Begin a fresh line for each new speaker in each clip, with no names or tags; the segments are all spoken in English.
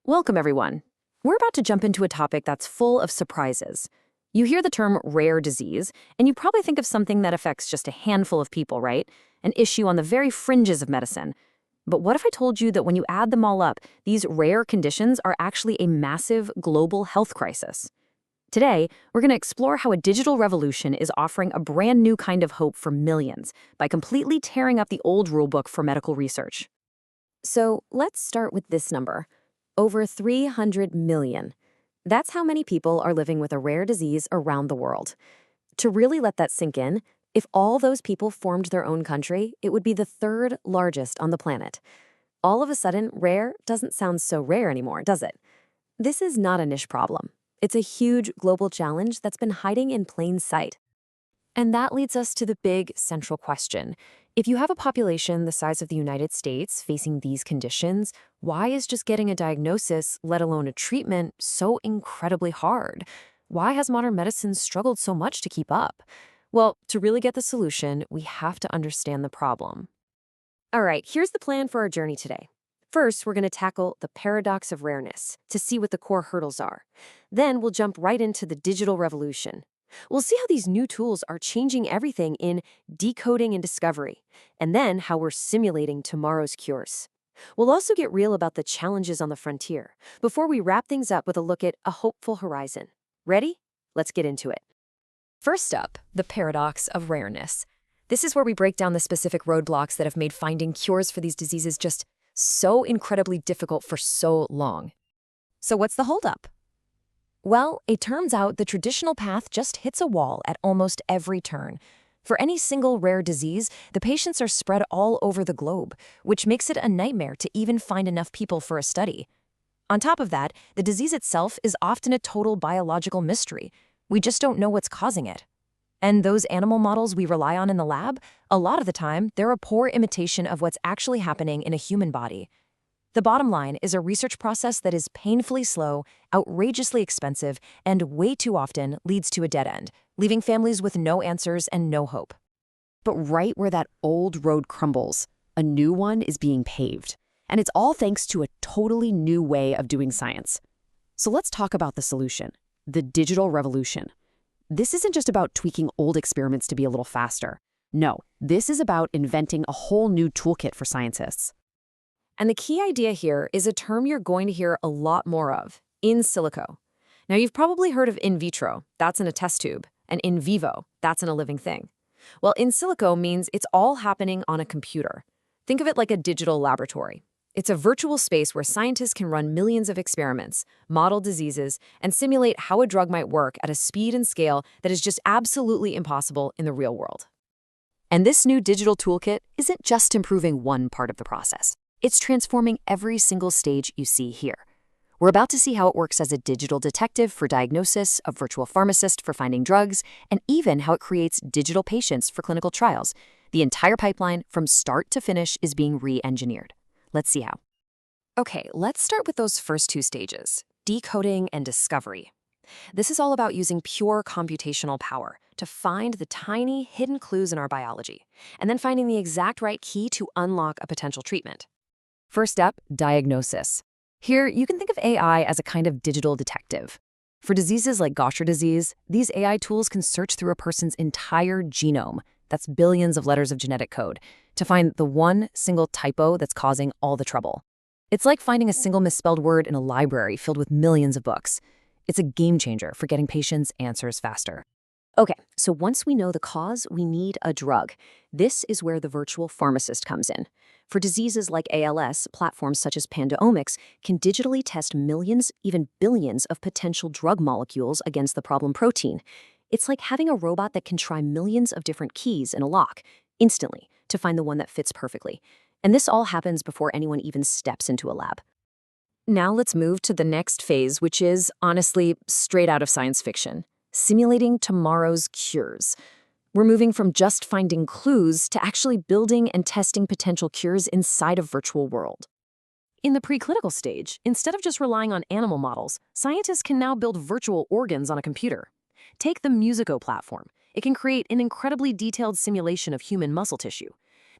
Welcome, everyone. We're about to jump into a topic that's full of surprises. You hear the term rare disease, and you probably think of something that affects just a handful of people, right? An issue on the very fringes of medicine. But what if I told you that when you add them all up, these rare conditions are actually a massive global health crisis? Today, we're going to explore how a digital revolution is offering a brand new kind of hope for millions by completely tearing up the old rulebook for medical research. So let's start with this number. Over 300 million. That's how many people are living with a rare disease around the world. To really let that sink in, if all those people formed their own country, it would be the third largest on the planet. All of a sudden, rare doesn't sound so rare anymore, does it? This is not a niche problem. It's a huge global challenge that's been hiding in plain sight. And that leads us to the big central question. If you have a population the size of the United States facing these conditions, why is just getting a diagnosis, let alone a treatment, so incredibly hard? Why has modern medicine struggled so much to keep up? Well, to really get the solution, we have to understand the problem. All right, here's the plan for our journey today. First, we're going to tackle the paradox of rareness to see what the core hurdles are. Then we'll jump right into the digital revolution. We'll see how these new tools are changing everything in decoding and discovery, and then how we're simulating tomorrow's cures. We'll also get real about the challenges on the frontier before we wrap things up with a look at a hopeful horizon. Ready? Let's get into it. First up, the paradox of rareness. This is where we break down the specific roadblocks that have made finding cures for these diseases just so incredibly difficult for so long. So what's the holdup? Well, it turns out the traditional path just hits a wall at almost every turn. For any single rare disease, the patients are spread all over the globe, which makes it a nightmare to even find enough people for a study. On top of that, the disease itself is often a total biological mystery. We just don't know what's causing it. And those animal models we rely on in the lab, a lot of the time, they're a poor imitation of what's actually happening in a human body. The bottom line is a research process that is painfully slow, outrageously expensive, and way too often leads to a dead end, leaving families with no answers and no hope.
But right where that old road crumbles, a new one is being paved. And it's all thanks to a totally new way of doing science. So let's talk about the solution, the digital revolution. This isn't just about tweaking old experiments to be a little faster. No, this is about inventing a whole new toolkit for scientists.
And the key idea here is a term you're going to hear a lot more of, in silico. Now, you've probably heard of in vitro, that's in a test tube, and in vivo, that's in a living thing. Well, in silico means it's all happening on a computer. Think of it like a digital laboratory. It's a virtual space where scientists can run millions of experiments, model diseases, and simulate how a drug might work at a speed and scale that is just absolutely impossible in the real world.
And this new digital toolkit isn't just improving one part of the process. It's transforming every single stage you see here. We're about to see how it works as a digital detective for diagnosis, a virtual pharmacist for finding drugs, and even how it creates digital patients for clinical trials. The entire pipeline, from start to finish, is being re-engineered. Let's see how.
Okay, let's start with those first two stages, decoding and discovery. This is all about using pure computational power to find the tiny hidden clues in our biology, and then finding the exact right key to unlock a potential treatment.
First up, diagnosis. Here, you can think of AI as a kind of digital detective. For diseases like Gaucher disease, these AI tools can search through a person's entire genome, that's billions of letters of genetic code, to find the one single typo that's causing all the trouble. It's like finding a single misspelled word in a library filled with millions of books. It's a game changer for getting patients answers faster.
Okay, so once we know the cause, we need a drug. This is where the virtual pharmacist comes in. For diseases like ALS, platforms such as Pandaomics can digitally test millions, even billions of potential drug molecules against the problem protein. It's like having a robot that can try millions of different keys in a lock instantly to find the one that fits perfectly. And this all happens before anyone even steps into a lab. Now let's move to the next phase, which is, honestly, straight out of science fiction. Simulating tomorrow's cures. We're moving from just finding clues to actually building and testing potential cures inside a virtual world. In the preclinical stage, instead of just relying on animal models, scientists can now build virtual organs on a computer. Take the Musico platform. It can create an incredibly detailed simulation of human muscle tissue.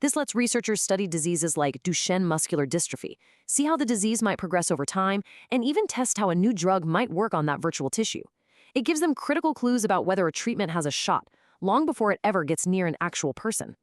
This lets researchers study diseases like Duchenne muscular dystrophy, see how the disease might progress over time, and even test how a new drug might work on that virtual tissue. It gives them critical clues about whether a treatment has a shot, long before it ever gets near an actual person.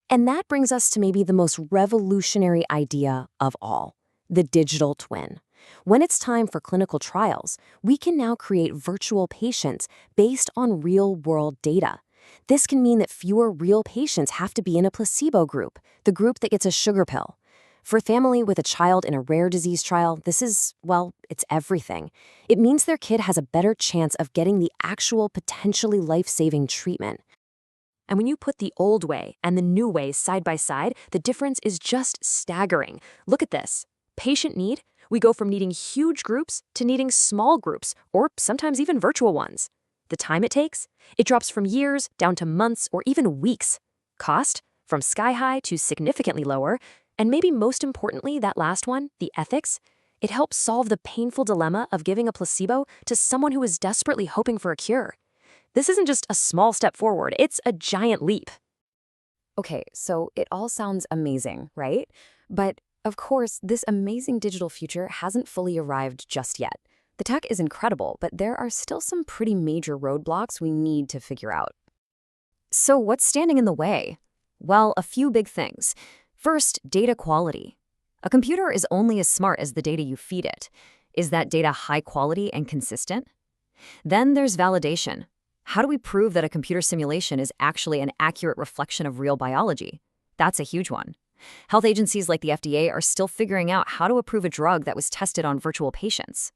And that brings us to maybe the most revolutionary idea of all, the digital twin. When it's time for clinical trials, we can now create virtual patients based on real-world data. This can mean that fewer real patients have to be in a placebo group, the group that gets a sugar pill. For a family with a child in a rare disease trial, this is, well, it's everything. It means their kid has a better chance of getting the actual potentially life-saving treatment.
And when you put the old way and the new way side by side, the difference is just staggering. Look at this. Patient need, we go from needing huge groups to needing small groups, or sometimes even virtual ones. The time it takes, it drops from years down to months or even weeks. Cost, from sky high to significantly lower. And maybe most importantly, that last one, the ethics, it helps solve the painful dilemma of giving a placebo to someone who is desperately hoping for a cure. This isn't just a small step forward, it's a giant leap.
Okay, so it all sounds amazing, right? But of course, this amazing digital future hasn't fully arrived just yet. The tech is incredible, but there are still some pretty major roadblocks we need to figure out. So what's standing in the way? Well, a few big things. First, data quality. A computer is only as smart as the data you feed it. Is that data high quality and consistent? Then there's validation. How do we prove that a computer simulation is actually an accurate reflection of real biology? That's a huge one. Health agencies like the FDA are still figuring out how to approve a drug that was tested on virtual patients.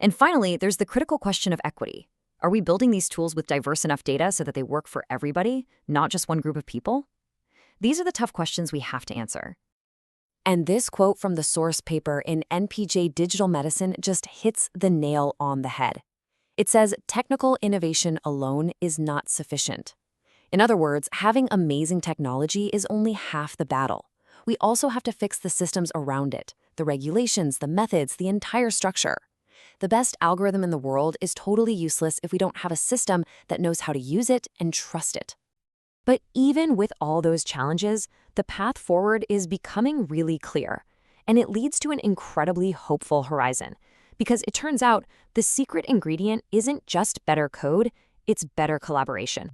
And finally, there's the critical question of equity. Are we building these tools with diverse enough data so that they work for everybody, not just one group of people? These are the tough questions we have to answer. And this quote from the source paper in NPJ Digital Medicine just hits the nail on the head. It says technical innovation alone is not sufficient. In other words, having amazing technology is only half the battle. We also have to fix the systems around it, the regulations, the methods, the entire structure. The best algorithm in the world is totally useless if we don't have a system that knows how to use it and trust it. But even with all those challenges, the path forward is becoming really clear, and it leads to an incredibly hopeful horizon. Because it turns out the secret ingredient isn't just better code, it's better collaboration.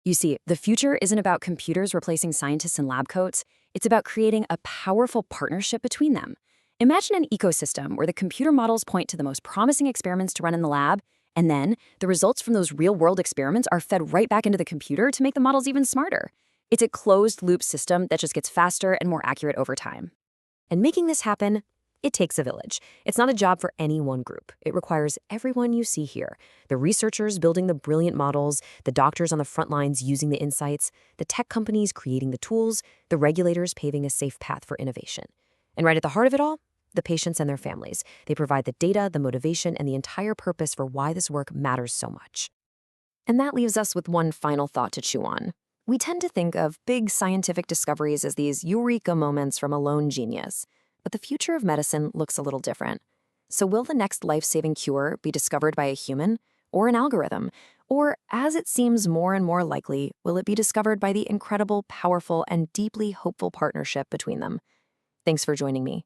You see, the future isn't about computers replacing scientists in lab coats, it's about creating a powerful partnership between them. Imagine an ecosystem where the computer models point to the most promising experiments to run in the lab, and then the results from those real-world experiments are fed right back into the computer to make the models even smarter. It's a closed-loop system that just gets faster and more accurate over time. And making this happen, it takes a village. It's not a job for any one group. It requires everyone you see here. The researchers building the brilliant models, the doctors on the front lines using the insights, the tech companies creating the tools, the regulators paving a safe path for innovation. And right at the heart of it all, the patients and their families. They provide the data, the motivation, and the entire purpose for why this work matters so much. And that leaves us with one final thought to chew on. We tend to think of big scientific discoveries as these eureka moments from a lone genius. But the future of medicine looks a little different. So will the next life-saving cure be discovered by a human or an algorithm? Or, as it seems more and more likely, will it be discovered by the incredible, powerful, and deeply hopeful partnership between them? Thanks for joining me.